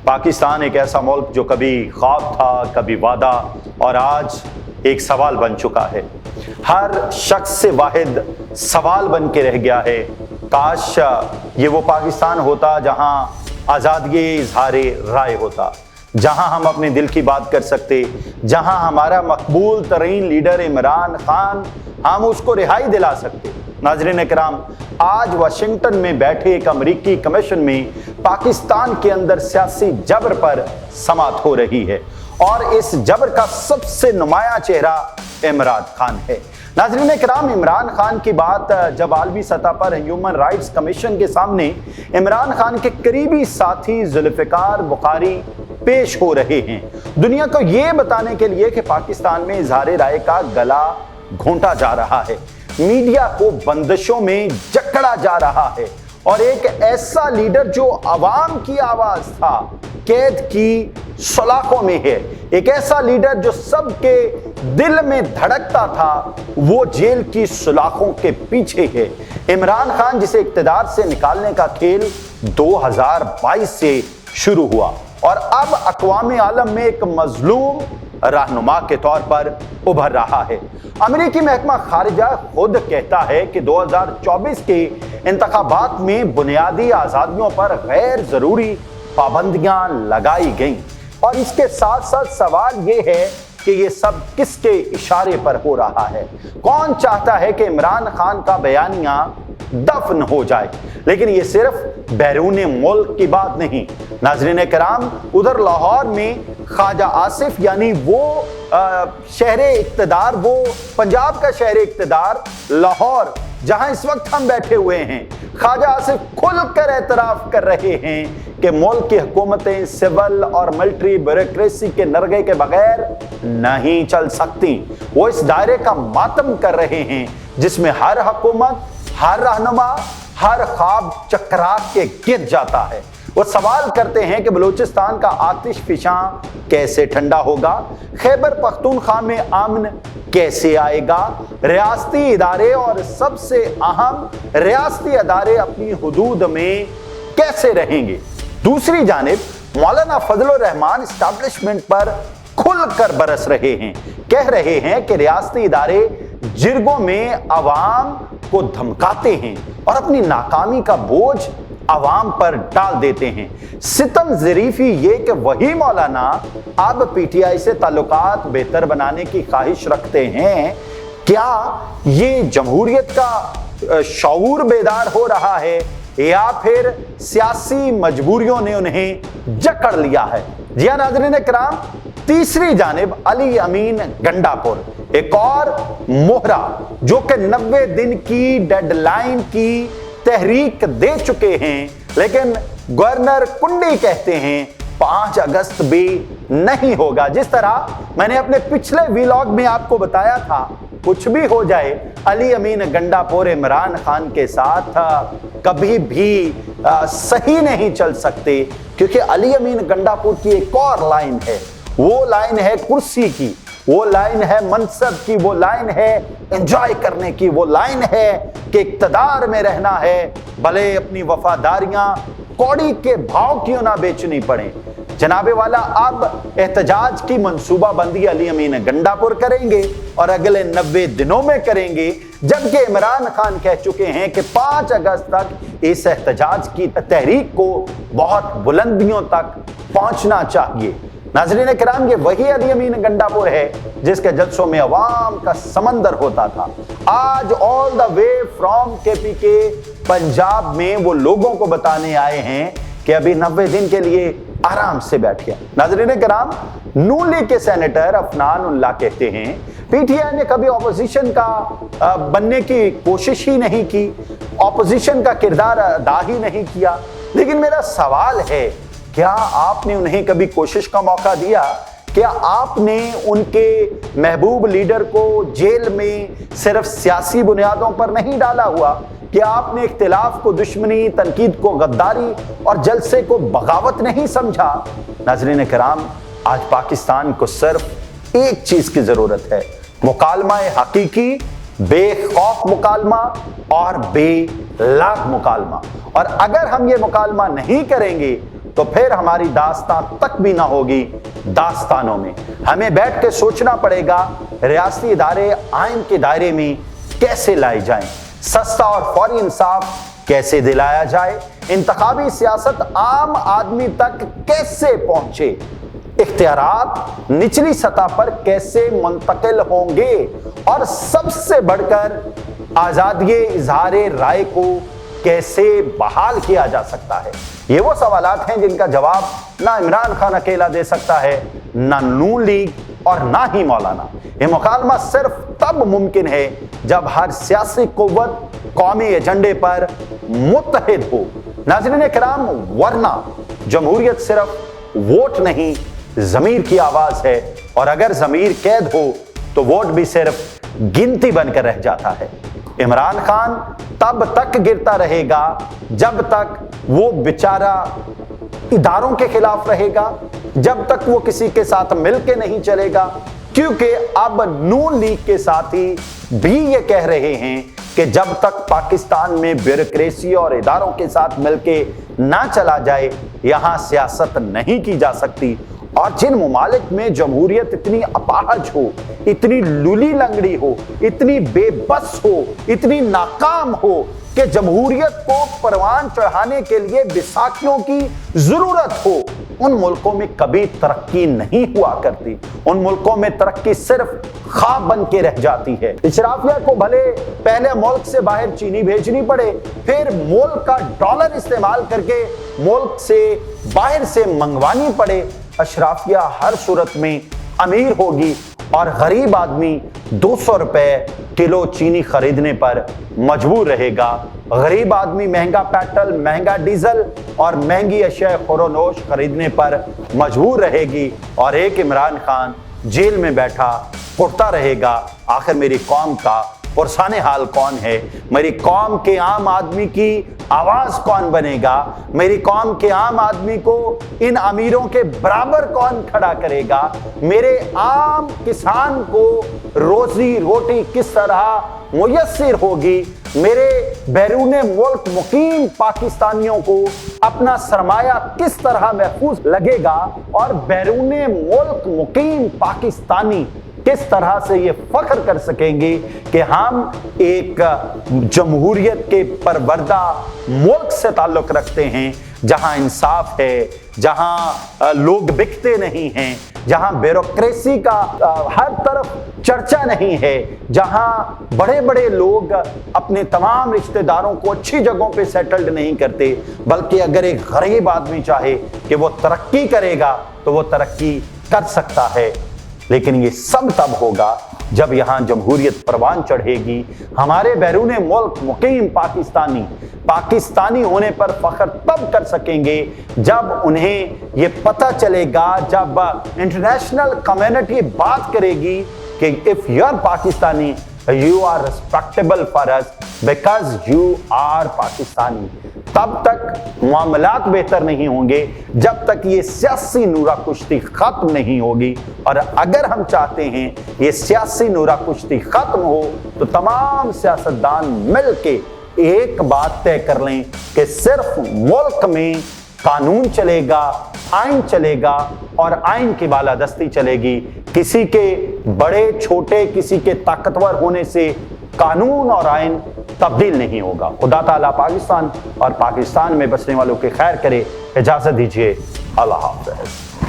पाकिस्तान एक ऐसा मुल्क जो कभी ख्वाब था, कभी वादा और आज एक सवाल बन चुका है। हर शख्स से वाहिद सवाल बन के रह गया है, काश ये वो पाकिस्तान होता जहां आज़ादी इज़हारे राय होता, जहां हम अपने दिल की बात कर सकते, जहां हमारा मकबूल तरीन लीडर इमरान खान, हम उसको रिहाई दिला सकते। नाज़रीन इकराम, आज वाशिंगटन में बैठे एक अमरीकी कमीशन में पाकिस्तान के अंदर सियासी जबर पर समाअत हो रही है और इस जबर का सबसे नुमाया चेहरा इमरान खान है। नाज़रीन इकराम, इमरान खान की बात जब आलमी सतह पर ह्यूमन राइट्स कमीशन के सामने इमरान खान के करीबी साथी जुल्फ़िकार बुखारी पेश हो रहे हैं, दुनिया को ये बताने के लिए कि पाकिस्तान में इज़हार राय का गला घोंटा जा रहा है, मीडिया को बंदिशों में जकड़ा जा रहा है और एक ऐसा लीडर जो आवाम की आवाज था कैद की सलाखों में है, एक ऐसा लीडर जो सबके दिल में धड़कता था, वो जेल की सलाखों के पीछे है। इमरान खान जिसे इक्तदार से निकालने का खेल 2022 से शुरू हुआ और अब अक़वाम आलम में एक मजलूम रहनुमा के तौर पर उभर रहा है। अमेरिकी महकमा खारिजा खुद कहता है कि 2024 के इंतखाबात में बुनियादी आज़ादियों पर गैर जरूरी पाबंदियां लगाई गईं और इसके साथ साथ सवाल ये है कि ये सब किसके इशारे पर हो रहा है। कौन चाहता है कि इमरान खान का बयानिया दफन हो जाए? लेकिन ये सिर्फ बैरून मुल्क की बात नहीं। नाज़रीन कराम, उधर लाहौर में ख्वाजा आसिफ यानी वो शहरे इक़्तिदार, वो पंजाब का शहरे इक़्तिदार लाहौर जहां इस वक्त हम बैठे हुए हैं, ख्वाजा आसिफ खुलकर एतराफ कर रहे हैं कि मुल्क की हुकूमतें सिविल और मिलिट्री ब्यूरोक्रेसी के नरगे के बगैर नहीं चल सकती। वो इस दायरे का मातम कर रहे हैं जिसमें हर हुकूमत, हर रहनुमा, हर ख्वाब चकरा के गिर जाता है। वो सवाल करते हैं कि बलूचिस्तान का आतिश फिशां कैसे ठंडा होगा, खैबर पख्तूनख्वा में अमन कैसे आएगा, रियासती इदारे और सबसे अहम रियासती अदारे अपनी हुदूद में कैसे रहेंगे। दूसरी जानिब मौलाना फजलुर रहमान एस्टैब्लिशमेंट पर खुलकर बरस रहे हैं, कह रहे हैं कि रियासती इदारे जिरगों में अवाम को धमकाते हैं और अपनी नाकामी का बोझ अवाम पर डाल देते हैं। सितम ज़रीफ़ी ये कि वही मौलाना अब पीटीआई से ताल्लुकात बेहतर बनाने की ख्वाहिश रखते हैं। क्या ये जमहूरियत का शऊर बेदार हो रहा है या फिर सियासी मजबूरियों ने उन्हें जकड़ लिया है? जी हाँ नाज़रीन कराम, तीसरी जानिब अली अमीन गंडापुर, एक और मोहरा जो कि 90 दिन की डेडलाइन की तहरीक दे चुके हैं, लेकिन गवर्नर कुंडी कहते हैं 5 अगस्त भी नहीं होगा। जिस तरह मैंने अपने पिछले व्लॉग में आपको बताया था, कुछ भी हो जाए, अली अमीन गंडापुर इमरान खान के साथ कभी भी सही नहीं चल सकते, क्योंकि अली अमीन गंडापुर की एक और लाइन है, वो लाइन है कुर्सी की, वो लाइन है मनसब की, वो लाइन है एंजॉय करने की, वो लाइन है कि इक्तदार में रहना है, भले अपनी वफादारियां कौड़ी के भाव क्यों ना बेचनी पड़े। जनाबे वाला अब एहतजाज की मंसूबाबंदी अली अमीन गंडापुर करेंगे और अगले 90 दिनों में करेंगे, जबकि इमरान खान कह चुके हैं कि 5 अगस्त तक इस एहतजाज की तहरीक को बहुत बुलंदियों तक पहुंचना चाहिए। नाज़रीन किराम, ये वही अली अमीन गंडापुर है जिसके जलसों में अवाम का समंदर होता था। आज all the way from KPK Punjab में वो लोगों को बताने आए हैं कि अभी 90 दिन के लिए आराम से बैठिए। नाज़रीन किराम, नून लीग के सेनेटर अफनान उल्लाह कहते हैं पीटीआई ने कभी ऑपोजिशन का बनने की कोशिश ही नहीं की, ऑपोजिशन का किरदार अदा ही नहीं किया। लेकिन मेरा सवाल है, क्या आपने उन्हें कभी कोशिश का मौका दिया? क्या आपने उनके महबूब लीडर को जेल में सिर्फ सियासी बुनियादों पर नहीं डाला हुआ? क्या आपने इख्तिलाफ को दुश्मनी, तनकीद को गद्दारी और जलसे को बगावत नहीं समझा? नाज़रीन किराम, आज पाकिस्तान को सिर्फ एक चीज की जरूरत है, मुकालमा हकीकी, बेखौफ मुकालमा और बेलाग मुकालमा। और अगर हम ये मुकालमा नहीं करेंगे तो फिर हमारी दास्तां तक भी ना होगी दास्तानों में। हमें बैठ के सोचना पड़ेगा रियासती इदारे आइन के दायरे में कैसे लाए जाएं, सस्ता और फौरी इंसाफ कैसे दिलाया जाए, इंतखाबी सियासत आम आदमी तक कैसे पहुंचे, इख्तियारात निचली सतह पर कैसे मुंतकिल होंगे और सबसे बढ़कर आजादी इजहार राय को कैसे बहाल किया जा सकता है। ये वो सवालात हैं जिनका जवाब ना इमरान खान अकेला दे सकता है, ना नून लीग और ना ही मौलाना। ये मुकालमा सिर्फ तब मुमकिन है जब हर सियासी कुव्वत कौमी एजेंडे पर मुत्तहिद हो। नाज़रीन किराम, वरना जमहूरियत सिर्फ वोट नहीं ज़मीर की आवाज है, और अगर ज़मीर कैद हो तो वोट भी सिर्फ गिनती बनकर रह जाता है। इमरान खान तब तक गिरता रहेगा जब तक वो बेचारा इदारों के खिलाफ रहेगा, जब तक वो किसी के साथ मिलके नहीं चलेगा, क्योंकि अब नून लीग के साथी भी ये कह रहे हैं कि जब तक पाकिस्तान में ब्यूरोक्रेसी और इदारों के साथ मिलके ना चला जाए, यहां सियासत नहीं की जा सकती। और जिन मुमालिक में जमहूरियत इतनी अपाहज हो, इतनी लूली लंगड़ी हो, इतनी बेबस हो, इतनी नाकाम हो कि जमहूरियत को परवान चढ़ाने के लिए बैसाखियों की जरूरत हो, उन मुल्कों में कभी तरक्की नहीं हुआ करती। उन मुल्कों में तरक्की सिर्फ ख्वाब बन के रह जाती है। इशराफिया को भले पहले मुल्क से बाहर चीनी भेजनी पड़े, फिर मुल्क का डॉलर इस्तेमाल करके मुल्क से बाहर से मंगवानी पड़े, अशराफिया हर सूरत में अमीर होगी और गरीब आदमी 200 रुपए किलो चीनी खरीदने पर मजबूर रहेगा। गरीब आदमी महंगा पेट्रोल, महंगा डीजल और महंगी अशिया खुरोनोश खरीदने पर मजबूर रहेगी, और एक इमरान खान जेल में बैठा उठता रहेगा। आखिर मेरी कौम का पुरसाने हाल कौन है? मेरी कौम के आम आदमी की आवाज कौन बनेगा? मेरी कौम के आम आदमी को इन अमीरों के बराबर कौन खड़ा करेगा? मेरे आम किसान को रोजी रोटी किस तरह मुयस्सर होगी? मेरे बैरूने मुल्क मुकीम पाकिस्तानियों को अपना सरमाया किस तरह महफूज लगेगा? और बैरूने मुल्क मुकीम पाकिस्तानी किस तरह से ये फख्र कर सकेंगे कि हम एक जमहूरियत के परवरदा मुल्क से ताल्लुक रखते हैं, जहां इंसाफ है, जहां लोग बिकते नहीं हैं, जहां ब्यूरोक्रेसी का हर तरफ चर्चा नहीं है, जहां बड़े बड़े लोग अपने तमाम रिश्तेदारों को अच्छी जगहों पे सेटल्ड नहीं करते, बल्कि अगर एक गरीब आदमी चाहे कि वो तरक्की करेगा तो वो तरक्की कर सकता है। लेकिन ये सब तब होगा जब यहाँ जमहूरियत परवान चढ़ेगी। हमारे बैरूने मुल्क मुकीम पाकिस्तानी होने पर फख्र तब कर सकेंगे जब उन्हें ये पता चलेगा, जब इंटरनेशनल कम्युनिटी बात करेगी कि if you are Pakistani you are respectable for us because you are Pakistani. तब तक मामलात बेहतर नहीं होंगे जब तक ये सियासी नूरा कुश्ती खत्म नहीं होगी। और अगर हम चाहते हैं ये सियासी नूरा कुश्ती खत्म हो तो तमाम सियासतदान मिलके एक बात तय कर लें कि सिर्फ मुल्क में कानून चलेगा, आइन चलेगा और आइन की बालादस्ती चलेगी। किसी के बड़े छोटे, किसी के ताकतवर होने से कानून और आइन तब्दील नहीं होगा। खुदा ताला पाकिस्तान और पाकिस्तान में बसने वालों की खैर करे। इजाजत दीजिए। अल्लाह हाफ़िज़।